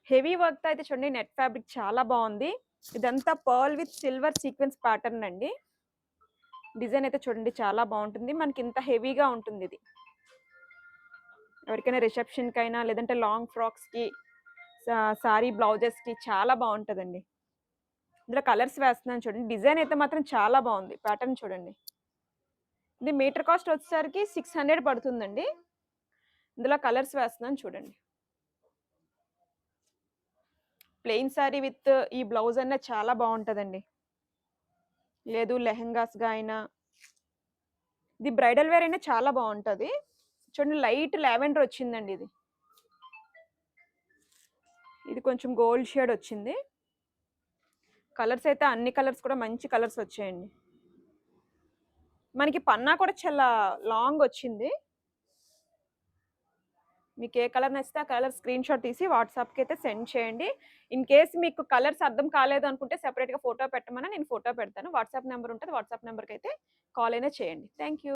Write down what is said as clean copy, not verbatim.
Heavy వర్క్‌తో అయితే చూడండి నెట్ ఫ్యాబ్రిక్ చాలా బావుంది. ఇదంతా pearl with silver sequence pattern అండి. డిజైన్ అయితే చూడండి చాలా బావుంటుంది. మనకింత హెవీగా ఉంటుందిది. ఎవరికైనా రిసెప్షన్‌కైనా లేదంటే లాంగ్ ఫ్రాక్స్‌కి, సారీ బ్లౌజెస్‌కి చాలా బావుంటదండి. ఇందులో కలర్స్ వేస్తున్నాను చూడండి. డిజైన్ అయితే మాత్రం చాలా బావుంది. ప్యాటర్న్ చూడండి. ఇది మీటర్ కాస్ట్ వచ్చేసరికి 600 పడుతుందండి. ఇందులో కలర్స్ వేస్తున్నాను చూడండి. ప్లెయిన్ సారీ విత్ ఈ బ్లౌజ్ అన్నా చాలా బావుంటదండి. లేదు లెహెంగాస్‌గా అయినా, ఇది బ్రైడల్ వేర్ అయినా చాలా బావుంటది. చూడండి లైట్ లావెండర్ వచ్చిందండి ఇది. ఇది కొంచెం గోల్డ్ షేడ్ వచ్చింది. కలర్స్ అయితే అన్ని కలర్స్ కూడా మంచి కలర్స్ వచ్చాయండి. మనకి పన్నా కూడా చాలా లాంగ్ వచ్చింది. మీకు ఏ కలర్ నచ్చితే ఆ కలర్ స్క్రీన్ షాట్ తీసి వాట్సాప్‌కి అయితే సెండ్ చేయండి. ఇన్ కేస్ మీకు కలర్స్ అర్థం కాలేదు అనుకుంటే సెపరేట్‌గా ఫోటో పెట్టమన్నా నేను ఫోటో పెడతాను. వాట్సాప్ నంబర్ ఉంటది. వాట్సాప్ నంబర్‌కైతే కాల్ అయినా చేయండి. Thank you.